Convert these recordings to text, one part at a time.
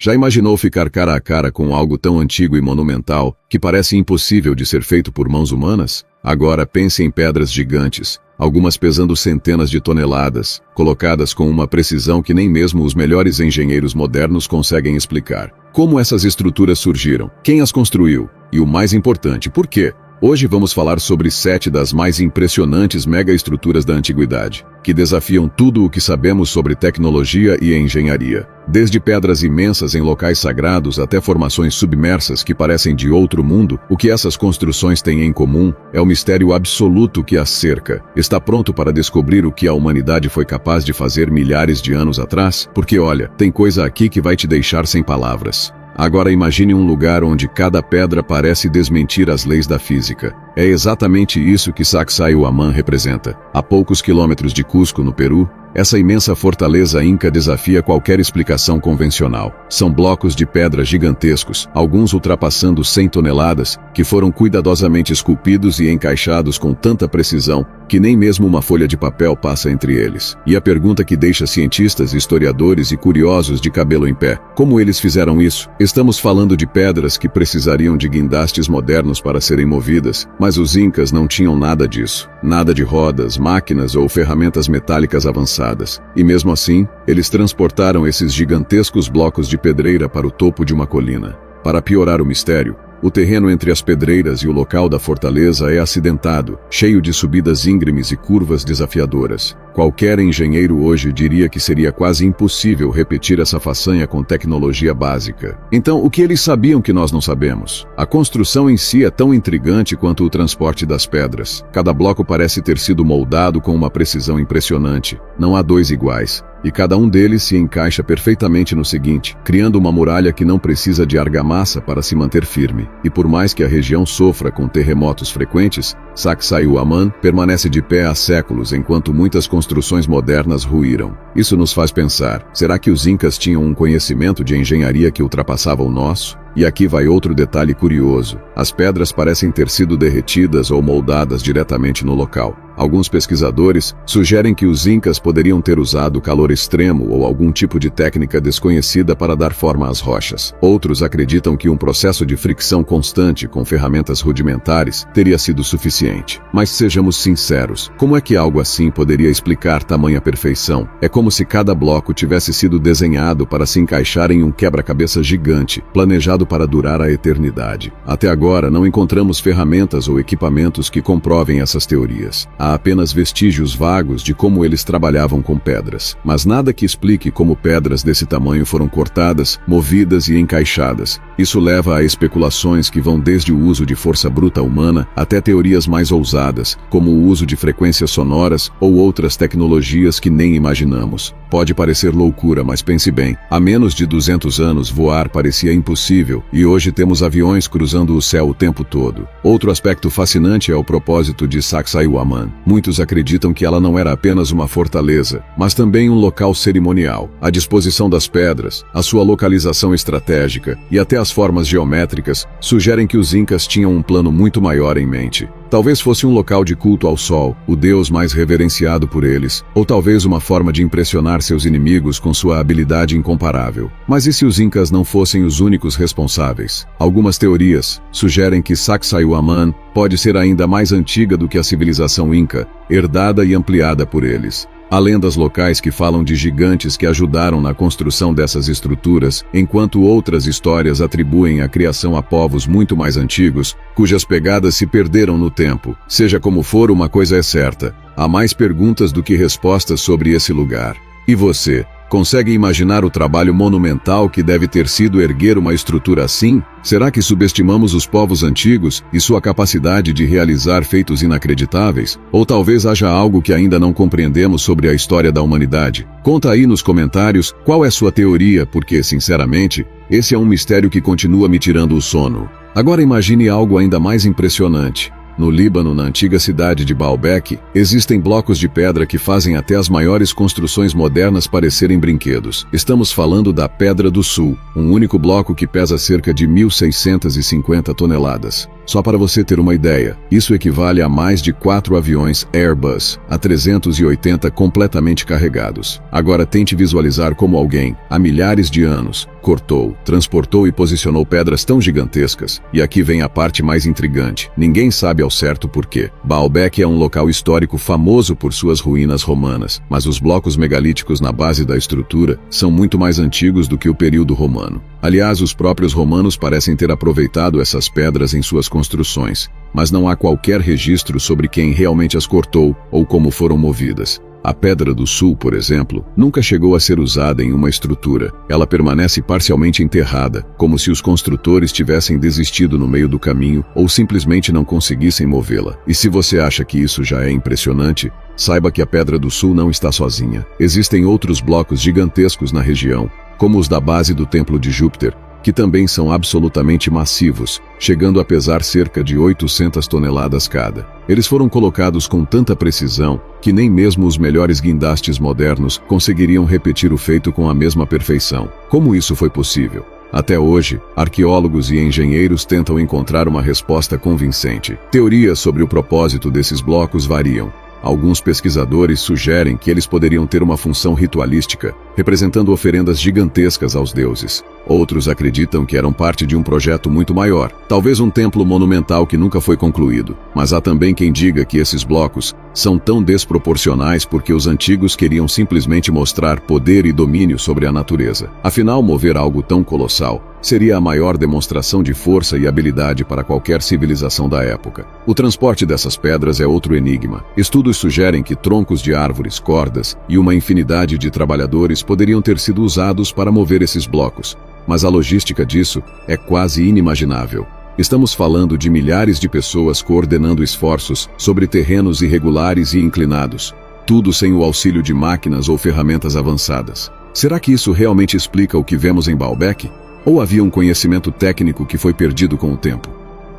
Já imaginou ficar cara a cara com algo tão antigo e monumental que parece impossível de ser feito por mãos humanas? Agora pense em pedras gigantes, algumas pesando centenas de toneladas, colocadas com uma precisão que nem mesmo os melhores engenheiros modernos conseguem explicar. Como essas estruturas surgiram? Quem as construiu? E o mais importante, por quê? Hoje vamos falar sobre 7 das mais impressionantes megaestruturas da antiguidade, que desafiam tudo o que sabemos sobre tecnologia e engenharia. Desde pedras imensas em locais sagrados até formações submersas que parecem de outro mundo, o que essas construções têm em comum é o mistério absoluto que as cerca. Está pronto para descobrir o que a humanidade foi capaz de fazer milhares de anos atrás? Porque olha, tem coisa aqui que vai te deixar sem palavras. Agora imagine um lugar onde cada pedra parece desmentir as leis da física. É exatamente isso que Sacsayhuaman representa. A poucos quilômetros de Cusco, no Peru, essa imensa fortaleza inca desafia qualquer explicação convencional. São blocos de pedra gigantescos, alguns ultrapassando 100 toneladas, que foram cuidadosamente esculpidos e encaixados com tanta precisão que nem mesmo uma folha de papel passa entre eles. E a pergunta que deixa cientistas, historiadores e curiosos de cabelo em pé: como eles fizeram isso? Estamos falando de pedras que precisariam de guindastes modernos para serem movidas, mas os incas não tinham nada disso. Nada de rodas, máquinas ou ferramentas metálicas avançadas. E mesmo assim, eles transportaram esses gigantescos blocos de pedreira para o topo de uma colina. Para piorar o mistério, o terreno entre as pedreiras e o local da fortaleza é acidentado, cheio de subidas íngremes e curvas desafiadoras. Qualquer engenheiro hoje diria que seria quase impossível repetir essa façanha com tecnologia básica. Então, o que eles sabiam que nós não sabemos? A construção em si é tão intrigante quanto o transporte das pedras. Cada bloco parece ter sido moldado com uma precisão impressionante. Não há dois iguais. E cada um deles se encaixa perfeitamente no seguinte, criando uma muralha que não precisa de argamassa para se manter firme. E por mais que a região sofra com terremotos frequentes, Sacsayhuaman permanece de pé há séculos enquanto muitas construções modernas ruíram. Isso nos faz pensar, será que os incas tinham um conhecimento de engenharia que ultrapassava o nosso? E aqui vai outro detalhe curioso. As pedras parecem ter sido derretidas ou moldadas diretamente no local. Alguns pesquisadores sugerem que os incas poderiam ter usado calor extremo ou algum tipo de técnica desconhecida para dar forma às rochas. Outros acreditam que um processo de fricção constante com ferramentas rudimentares teria sido suficiente. Mas sejamos sinceros, como é que algo assim poderia explicar tamanha perfeição? É como se cada bloco tivesse sido desenhado para se encaixar em um quebra-cabeça gigante, planejado para durar a eternidade. Até agora, não encontramos ferramentas ou equipamentos que comprovem essas teorias. Há apenas vestígios vagos de como eles trabalhavam com pedras, mas nada que explique como pedras desse tamanho foram cortadas, movidas e encaixadas. Isso leva a especulações que vão desde o uso de força bruta humana até teorias mais ousadas, como o uso de frequências sonoras ou outras tecnologias que nem imaginamos. Pode parecer loucura, mas pense bem, há menos de 200 anos voar parecia impossível e hoje temos aviões cruzando o céu o tempo todo. Outro aspecto fascinante é o propósito de Sacsayhuaman. Muitos acreditam que ela não era apenas uma fortaleza, mas também um local cerimonial. A disposição das pedras, a sua localização estratégica e até as formas geométricas sugerem que os incas tinham um plano muito maior em mente. Talvez fosse um local de culto ao sol, o deus mais reverenciado por eles, ou talvez uma forma de impressionar seus inimigos com sua habilidade incomparável. Mas e se os incas não fossem os únicos responsáveis? Algumas teorias sugerem que Sacsayhuaman pode ser ainda mais antiga do que a civilização inca, herdada e ampliada por eles. Há lendas locais que falam de gigantes que ajudaram na construção dessas estruturas, enquanto outras histórias atribuem a criação a povos muito mais antigos, cujas pegadas se perderam no tempo. Seja como for, uma coisa é certa: há mais perguntas do que respostas sobre esse lugar. E você? Consegue imaginar o trabalho monumental que deve ter sido erguer uma estrutura assim? Será que subestimamos os povos antigos e sua capacidade de realizar feitos inacreditáveis? Ou talvez haja algo que ainda não compreendemos sobre a história da humanidade? Conta aí nos comentários qual é sua teoria, porque, sinceramente, esse é um mistério que continua me tirando o sono. Agora imagine algo ainda mais impressionante. No Líbano, na antiga cidade de Baalbek, existem blocos de pedra que fazem até as maiores construções modernas parecerem brinquedos. Estamos falando da Pedra do Sul, um único bloco que pesa cerca de 1.650 toneladas. Só para você ter uma ideia, isso equivale a mais de 4 aviões Airbus A380 completamente carregados. Agora tente visualizar como alguém, há milhares de anos, cortou, transportou e posicionou pedras tão gigantescas. E aqui vem a parte mais intrigante. Ninguém sabe ao certo por quê. Baalbek é um local histórico famoso por suas ruínas romanas, mas os blocos megalíticos na base da estrutura são muito mais antigos do que o período romano. Aliás, os próprios romanos parecem ter aproveitado essas pedras em suas construções, mas não há qualquer registro sobre quem realmente as cortou ou como foram movidas. A Pedra do Sul, por exemplo, nunca chegou a ser usada em uma estrutura. Ela permanece parcialmente enterrada, como se os construtores tivessem desistido no meio do caminho ou simplesmente não conseguissem movê-la. E se você acha que isso já é impressionante, saiba que a Pedra do Sul não está sozinha. Existem outros blocos gigantescos na região, como os da base do Templo de Júpiter, que também são absolutamente massivos, chegando a pesar cerca de 800 toneladas cada. Eles foram colocados com tanta precisão que nem mesmo os melhores guindastes modernos conseguiriam repetir o feito com a mesma perfeição. Como isso foi possível? Até hoje, arqueólogos e engenheiros tentam encontrar uma resposta convincente. Teorias sobre o propósito desses blocos variam. Alguns pesquisadores sugerem que eles poderiam ter uma função ritualística, representando oferendas gigantescas aos deuses. Outros acreditam que eram parte de um projeto muito maior, talvez um templo monumental que nunca foi concluído. Mas há também quem diga que esses blocos são tão desproporcionais porque os antigos queriam simplesmente mostrar poder e domínio sobre a natureza. Afinal, mover algo tão colossal seria a maior demonstração de força e habilidade para qualquer civilização da época. O transporte dessas pedras é outro enigma. Estudos sugerem que troncos de árvores, cordas e uma infinidade de trabalhadores poderiam ter sido usados para mover esses blocos, mas a logística disso é quase inimaginável. Estamos falando de milhares de pessoas coordenando esforços sobre terrenos irregulares e inclinados, tudo sem o auxílio de máquinas ou ferramentas avançadas. Será que isso realmente explica o que vemos em Baalbek? Ou havia um conhecimento técnico que foi perdido com o tempo?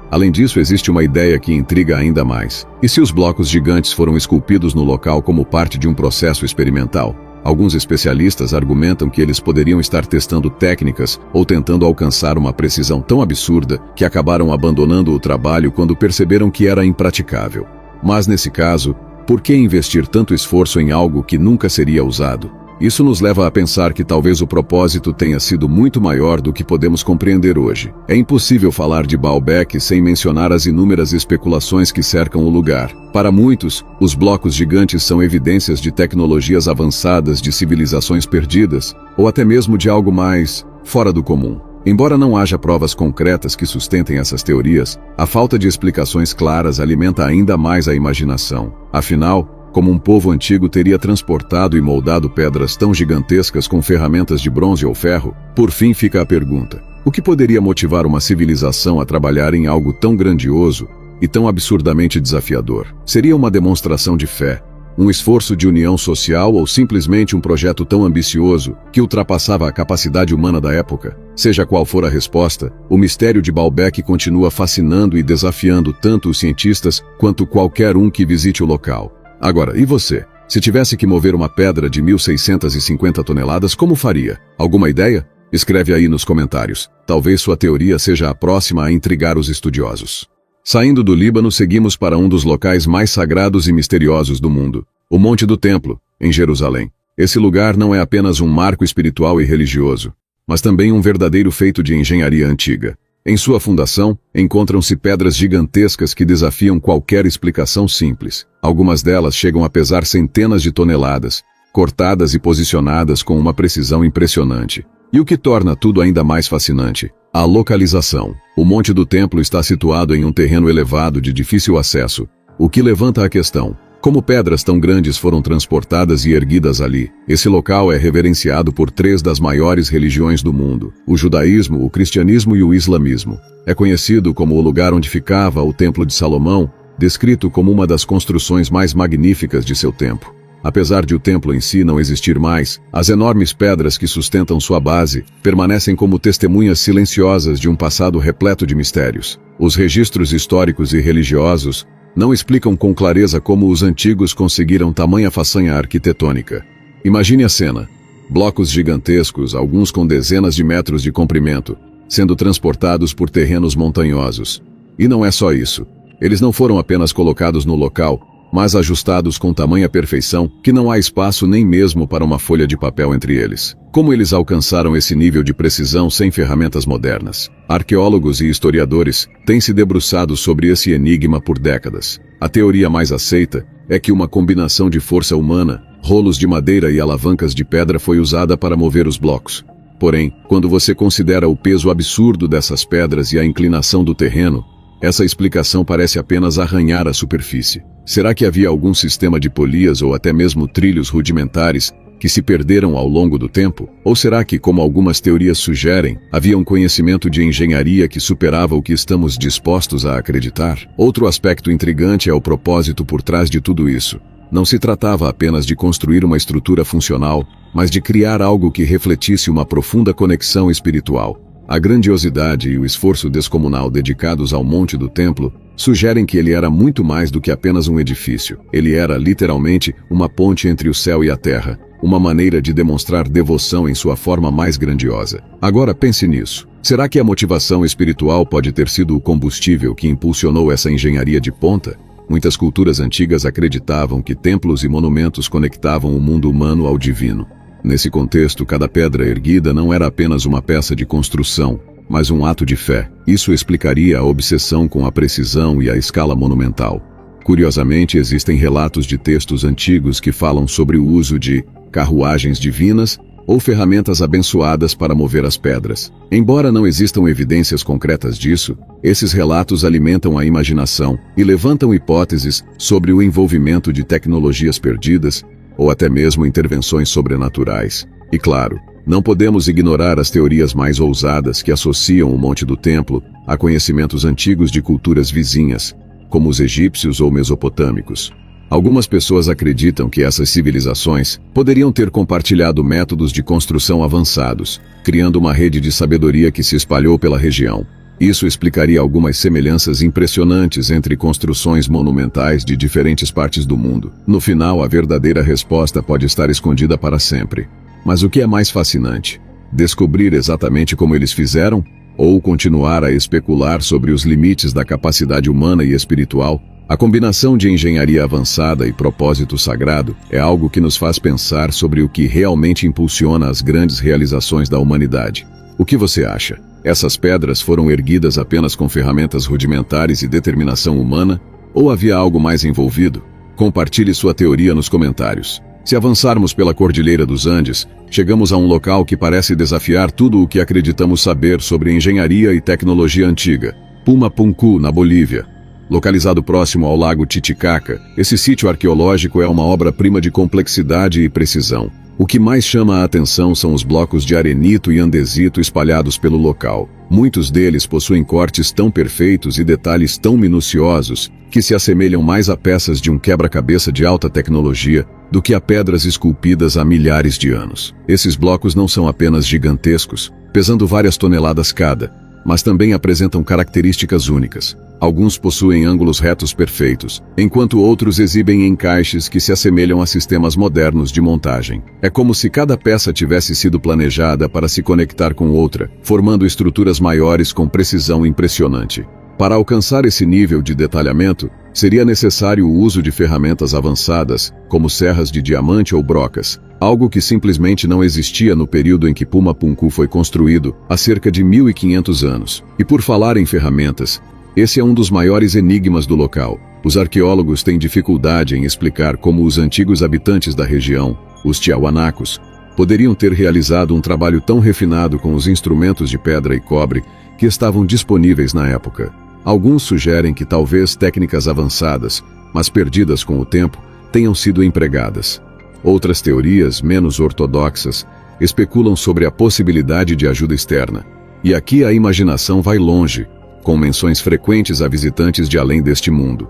Além disso, existe uma ideia que intriga ainda mais. E se os blocos gigantes foram esculpidos no local como parte de um processo experimental? Alguns especialistas argumentam que eles poderiam estar testando técnicas ou tentando alcançar uma precisão tão absurda que acabaram abandonando o trabalho quando perceberam que era impraticável. Mas nesse caso, por que investir tanto esforço em algo que nunca seria usado? Isso nos leva a pensar que talvez o propósito tenha sido muito maior do que podemos compreender hoje. É impossível falar de Baalbek sem mencionar as inúmeras especulações que cercam o lugar. Para muitos, os blocos gigantes são evidências de tecnologias avançadas de civilizações perdidas, ou até mesmo de algo mais fora do comum. Embora não haja provas concretas que sustentem essas teorias, a falta de explicações claras alimenta ainda mais a imaginação. Afinal, como um povo antigo teria transportado e moldado pedras tão gigantescas com ferramentas de bronze ou ferro? Por fim fica a pergunta: o que poderia motivar uma civilização a trabalhar em algo tão grandioso e tão absurdamente desafiador? Seria uma demonstração de fé, um esforço de união social ou simplesmente um projeto tão ambicioso que ultrapassava a capacidade humana da época? Seja qual for a resposta, o mistério de Baalbek continua fascinando e desafiando tanto os cientistas quanto qualquer um que visite o local. Agora, e você? Se tivesse que mover uma pedra de 1.650 toneladas, como faria? Alguma ideia? Escreve aí nos comentários. Talvez sua teoria seja a próxima a intrigar os estudiosos. Saindo do Líbano, seguimos para um dos locais mais sagrados e misteriosos do mundo, o Monte do Templo, em Jerusalém. Esse lugar não é apenas um marco espiritual e religioso, mas também um verdadeiro feito de engenharia antiga. Em sua fundação, encontram-se pedras gigantescas que desafiam qualquer explicação simples. Algumas delas chegam a pesar centenas de toneladas, cortadas e posicionadas com uma precisão impressionante. E o que torna tudo ainda mais fascinante? A localização. O Monte do Templo está situado em um terreno elevado de difícil acesso, o que levanta a questão: como pedras tão grandes foram transportadas e erguidas ali? Esse local é reverenciado por 3 das maiores religiões do mundo: o judaísmo, o cristianismo e o islamismo. É conhecido como o lugar onde ficava o Templo de Salomão, descrito como uma das construções mais magníficas de seu tempo. Apesar de o templo em si não existir mais, as enormes pedras que sustentam sua base permanecem como testemunhas silenciosas de um passado repleto de mistérios. Os registros históricos e religiosos não explicam com clareza como os antigos conseguiram tamanha façanha arquitetônica. Imagine a cena: blocos gigantescos, alguns com dezenas de metros de comprimento, sendo transportados por terrenos montanhosos. E não é só isso. Eles não foram apenas colocados no local, mas ajustados com tamanha perfeição que não há espaço nem mesmo para uma folha de papel entre eles. Como eles alcançaram esse nível de precisão sem ferramentas modernas? Arqueólogos e historiadores têm se debruçado sobre esse enigma por décadas. A teoria mais aceita é que uma combinação de força humana, rolos de madeira e alavancas de pedra foi usada para mover os blocos. Porém, quando você considera o peso absurdo dessas pedras e a inclinação do terreno, essa explicação parece apenas arranhar a superfície. Será que havia algum sistema de polias ou até mesmo trilhos rudimentares que se perderam ao longo do tempo? Ou será que, como algumas teorias sugerem, havia um conhecimento de engenharia que superava o que estamos dispostos a acreditar? Outro aspecto intrigante é o propósito por trás de tudo isso. Não se tratava apenas de construir uma estrutura funcional, mas de criar algo que refletisse uma profunda conexão espiritual. A grandiosidade e o esforço descomunal dedicados ao Monte do Templo sugerem que ele era muito mais do que apenas um edifício. Ele era, literalmente, uma ponte entre o céu e a terra, uma maneira de demonstrar devoção em sua forma mais grandiosa. Agora pense nisso. Será que a motivação espiritual pode ter sido o combustível que impulsionou essa engenharia de ponta? Muitas culturas antigas acreditavam que templos e monumentos conectavam o mundo humano ao divino. Nesse contexto, cada pedra erguida não era apenas uma peça de construção, mas um ato de fé. Isso explicaria a obsessão com a precisão e a escala monumental. Curiosamente, existem relatos de textos antigos que falam sobre o uso de carruagens divinas ou ferramentas abençoadas para mover as pedras. Embora não existam evidências concretas disso, esses relatos alimentam a imaginação e levantam hipóteses sobre o envolvimento de tecnologias perdidas ou até mesmo intervenções sobrenaturais. E claro, não podemos ignorar as teorias mais ousadas que associam o Monte do Templo a conhecimentos antigos de culturas vizinhas, como os egípcios ou mesopotâmicos. Algumas pessoas acreditam que essas civilizações poderiam ter compartilhado métodos de construção avançados, criando uma rede de sabedoria que se espalhou pela região. Isso explicaria algumas semelhanças impressionantes entre construções monumentais de diferentes partes do mundo. No final, a verdadeira resposta pode estar escondida para sempre. Mas o que é mais fascinante? Descobrir exatamente como eles fizeram? Ou continuar a especular sobre os limites da capacidade humana e espiritual? A combinação de engenharia avançada e propósito sagrado é algo que nos faz pensar sobre o que realmente impulsiona as grandes realizações da humanidade. O que você acha? Essas pedras foram erguidas apenas com ferramentas rudimentares e determinação humana? Ou havia algo mais envolvido? Compartilhe sua teoria nos comentários. Se avançarmos pela Cordilheira dos Andes, chegamos a um local que parece desafiar tudo o que acreditamos saber sobre engenharia e tecnologia antiga. Pumapunku, na Bolívia. Localizado próximo ao lago Titicaca, esse sítio arqueológico é uma obra-prima de complexidade e precisão. O que mais chama a atenção são os blocos de arenito e andesito espalhados pelo local. Muitos deles possuem cortes tão perfeitos e detalhes tão minuciosos que se assemelham mais a peças de um quebra-cabeça de alta tecnologia do que a pedras esculpidas há milhares de anos. Esses blocos não são apenas gigantescos, pesando várias toneladas cada, mas também apresentam características únicas. Alguns possuem ângulos retos perfeitos, enquanto outros exibem encaixes que se assemelham a sistemas modernos de montagem. É como se cada peça tivesse sido planejada para se conectar com outra, formando estruturas maiores com precisão impressionante. Para alcançar esse nível de detalhamento, seria necessário o uso de ferramentas avançadas, como serras de diamante ou brocas, algo que simplesmente não existia no período em que Pumapunku foi construído, há cerca de 1500 anos. E por falar em ferramentas, esse é um dos maiores enigmas do local. Os arqueólogos têm dificuldade em explicar como os antigos habitantes da região, os Tiahuanacos, poderiam ter realizado um trabalho tão refinado com os instrumentos de pedra e cobre que estavam disponíveis na época. Alguns sugerem que talvez técnicas avançadas, mas perdidas com o tempo, tenham sido empregadas. Outras teorias, menos ortodoxas, especulam sobre a possibilidade de ajuda externa. E aqui a imaginação vai longe, com menções frequentes a visitantes de além deste mundo.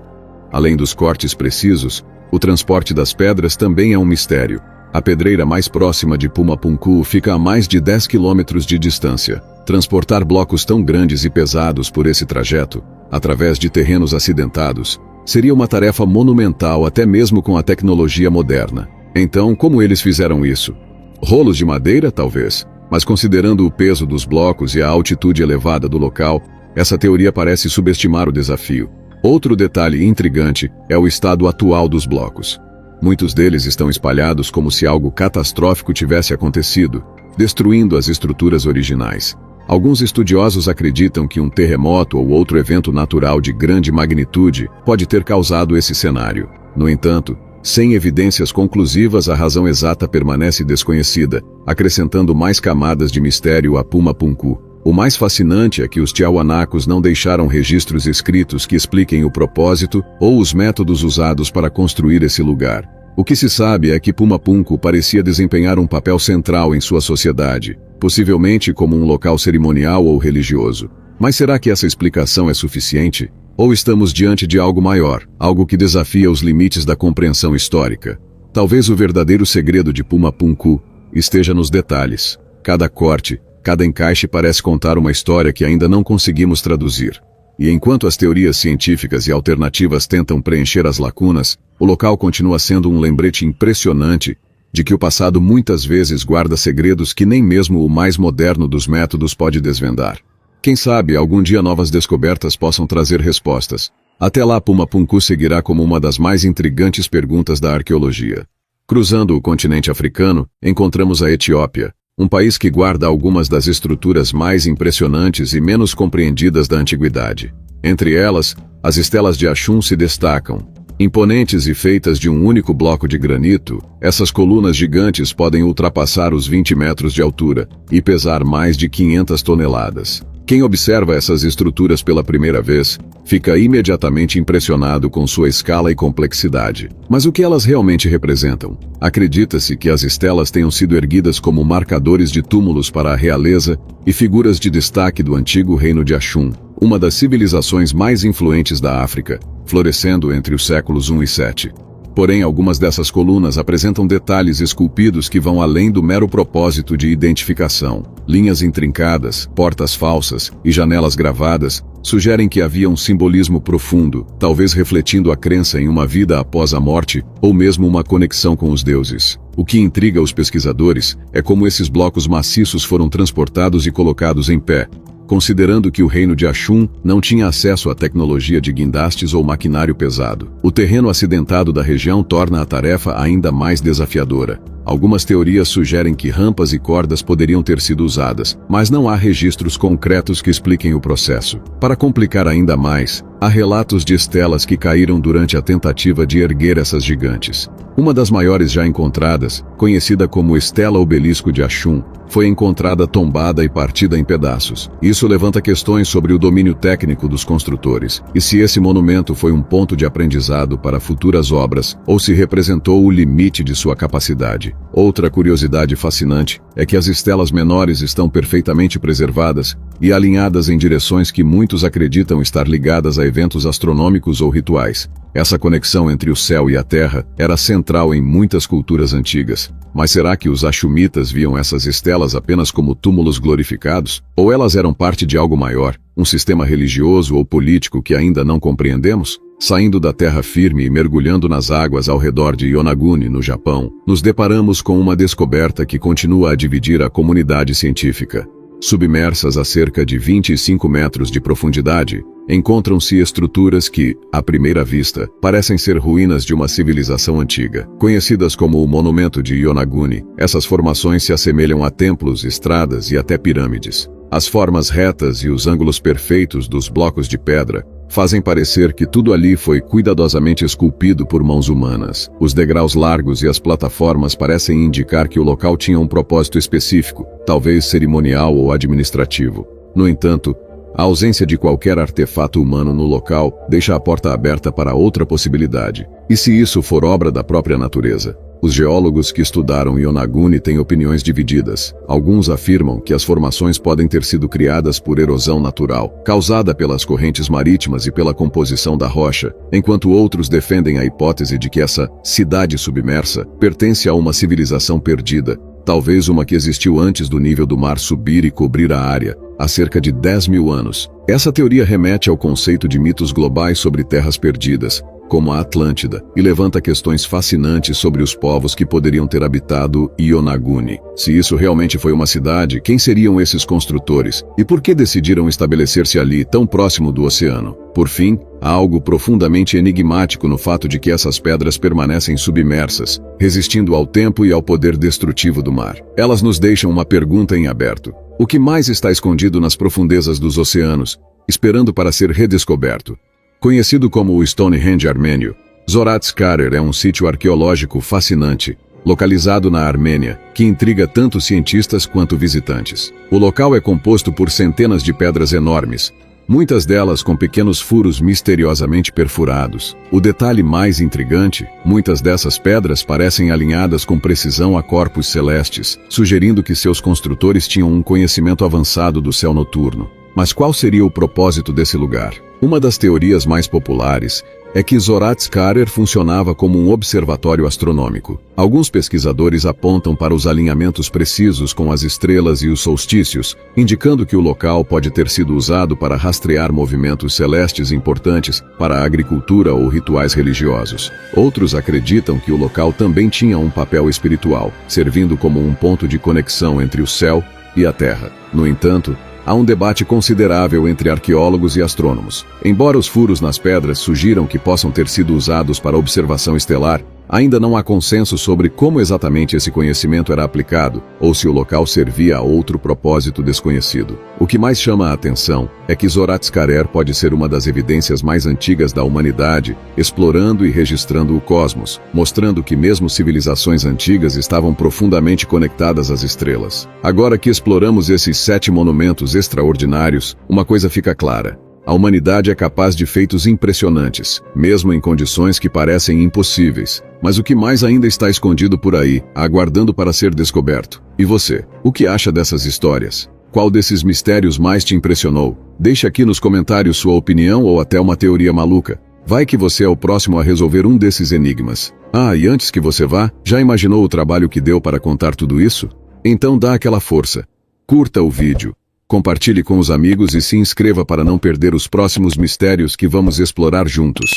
Além dos cortes precisos, o transporte das pedras também é um mistério. A pedreira mais próxima de Pumapunku fica a mais de 10 quilômetros de distância. Transportar blocos tão grandes e pesados por esse trajeto, através de terrenos acidentados, seria uma tarefa monumental até mesmo com a tecnologia moderna. Então, como eles fizeram isso? Rolos de madeira, talvez, mas considerando o peso dos blocos e a altitude elevada do local, Essa teoria parece subestimar o desafio. Outro detalhe intrigante é o estado atual dos blocos. Muitos deles estão espalhados como se algo catastrófico tivesse acontecido, destruindo as estruturas originais. Alguns estudiosos acreditam que um terremoto ou outro evento natural de grande magnitude pode ter causado esse cenário. No entanto, sem evidências conclusivas, a razão exata permanece desconhecida, acrescentando mais camadas de mistério a Puma Punku. O mais fascinante é que os Tiahuanacos não deixaram registros escritos que expliquem o propósito ou os métodos usados para construir esse lugar. O que se sabe é que Puma Punku parecia desempenhar um papel central em sua sociedade, possivelmente como um local cerimonial ou religioso. Mas será que essa explicação é suficiente? Ou estamos diante de algo maior, algo que desafia os limites da compreensão histórica? Talvez o verdadeiro segredo de Puma Punku esteja nos detalhes. Cada corte, cada encaixe parece contar uma história que ainda não conseguimos traduzir. E enquanto as teorias científicas e alternativas tentam preencher as lacunas, o local continua sendo um lembrete impressionante de que o passado muitas vezes guarda segredos que nem mesmo o mais moderno dos métodos pode desvendar. Quem sabe algum dia novas descobertas possam trazer respostas. Até lá, Puma Punku seguirá como uma das mais intrigantes perguntas da arqueologia. Cruzando o continente africano, encontramos a Etiópia, um país que guarda algumas das estruturas mais impressionantes e menos compreendidas da antiguidade. Entre elas, as estelas de Axum se destacam. Imponentes e feitas de um único bloco de granito, essas colunas gigantes podem ultrapassar os 20 metros de altura e pesar mais de 500 toneladas. Quem observa essas estruturas pela primeira vez, fica imediatamente impressionado com sua escala e complexidade. Mas o que elas realmente representam? Acredita-se que as estelas tenham sido erguidas como marcadores de túmulos para a realeza e figuras de destaque do antigo reino de Axum, uma das civilizações mais influentes da África, florescendo entre os séculos 1 e 7. Porém, algumas dessas colunas apresentam detalhes esculpidos que vão além do mero propósito de identificação. Linhas intrincadas, portas falsas e janelas gravadas sugerem que havia um simbolismo profundo, talvez refletindo a crença em uma vida após a morte ou mesmo uma conexão com os deuses. O que intriga os pesquisadores é como esses blocos maciços foram transportados e colocados em pé, considerando que o reino de Axum não tinha acesso à tecnologia de guindastes ou maquinário pesado. O terreno acidentado da região torna a tarefa ainda mais desafiadora. Algumas teorias sugerem que rampas e cordas poderiam ter sido usadas, mas não há registros concretos que expliquem o processo. Para complicar ainda mais, há relatos de estelas que caíram durante a tentativa de erguer essas gigantes. Uma das maiores já encontradas, conhecida como Estela Obelisco de Axum, foi encontrada tombada e partida em pedaços. Isso levanta questões sobre o domínio técnico dos construtores, e se esse monumento foi um ponto de aprendizado para futuras obras, ou se representou o limite de sua capacidade. Outra curiosidade fascinante é que as estelas menores estão perfeitamente preservadas e alinhadas em direções que muitos acreditam estar ligadas a eventos astronômicos ou rituais. Essa conexão entre o céu e a terra era central em muitas culturas antigas. Mas será que os axumitas viam essas estelas apenas como túmulos glorificados? Ou elas eram parte de algo maior, um sistema religioso ou político que ainda não compreendemos? Saindo da terra firme e mergulhando nas águas ao redor de Yonaguni, no Japão, nos deparamos com uma descoberta que continua a dividir a comunidade científica. Submersas a cerca de 25 metros de profundidade, encontram-se estruturas que, à primeira vista, parecem ser ruínas de uma civilização antiga. Conhecidas como o Monumento de Yonaguni, essas formações se assemelham a templos, estradas e até pirâmides. As formas retas e os ângulos perfeitos dos blocos de pedra fazem parecer que tudo ali foi cuidadosamente esculpido por mãos humanas. Os degraus largos e as plataformas parecem indicar que o local tinha um propósito específico, talvez cerimonial ou administrativo. No entanto, a ausência de qualquer artefato humano no local deixa a porta aberta para outra possibilidade. E se isso for obra da própria natureza? Os geólogos que estudaram Yonaguni têm opiniões divididas. Alguns afirmam que as formações podem ter sido criadas por erosão natural, causada pelas correntes marítimas e pela composição da rocha, enquanto outros defendem a hipótese de que essa cidade submersa pertence a uma civilização perdida, talvez uma que existiu antes do nível do mar subir e cobrir a área, há cerca de 10 mil anos. Essa teoria remete ao conceito de mitos globais sobre terras perdidas, como a Atlântida, e levanta questões fascinantes sobre os povos que poderiam ter habitado Yonaguni. Se isso realmente foi uma cidade, quem seriam esses construtores? E por que decidiram estabelecer-se ali, tão próximo do oceano? Por fim, há algo profundamente enigmático no fato de que essas pedras permanecem submersas, resistindo ao tempo e ao poder destrutivo do mar. Elas nos deixam uma pergunta em aberto. O que mais está escondido nas profundezas dos oceanos, esperando para ser redescoberto? Conhecido como o Stonehenge armênio, Zoratzkarer é um sítio arqueológico fascinante, localizado na Armênia, que intriga tanto cientistas quanto visitantes. O local é composto por centenas de pedras enormes, muitas delas com pequenos furos misteriosamente perfurados. O detalhe mais intrigante, muitas dessas pedras parecem alinhadas com precisão a corpos celestes, sugerindo que seus construtores tinham um conhecimento avançado do céu noturno. Mas qual seria o propósito desse lugar? Uma das teorias mais populares é que Zoratzkarer funcionava como um observatório astronômico. Alguns pesquisadores apontam para os alinhamentos precisos com as estrelas e os solstícios, indicando que o local pode ter sido usado para rastrear movimentos celestes importantes para a agricultura ou rituais religiosos. Outros acreditam que o local também tinha um papel espiritual, servindo como um ponto de conexão entre o céu e a terra. No entanto, há um debate considerável entre arqueólogos e astrônomos. Embora os furos nas pedras sugiram que possam ter sido usados para observação estelar, ainda não há consenso sobre como exatamente esse conhecimento era aplicado ou se o local servia a outro propósito desconhecido. O que mais chama a atenção é que Zoratzkarer pode ser uma das evidências mais antigas da humanidade, explorando e registrando o cosmos, mostrando que mesmo civilizações antigas estavam profundamente conectadas às estrelas. Agora que exploramos esses 7 monumentos extraordinários, uma coisa fica clara. A humanidade é capaz de feitos impressionantes, mesmo em condições que parecem impossíveis. Mas o que mais ainda está escondido por aí, aguardando para ser descoberto? E você, o que acha dessas histórias? Qual desses mistérios mais te impressionou? Deixe aqui nos comentários sua opinião ou até uma teoria maluca. Vai que você é o próximo a resolver um desses enigmas. Ah, e antes que você vá, já imaginou o trabalho que deu para contar tudo isso? Então dá aquela força. Curta o vídeo. Compartilhe com os amigos e se inscreva para não perder os próximos mistérios que vamos explorar juntos.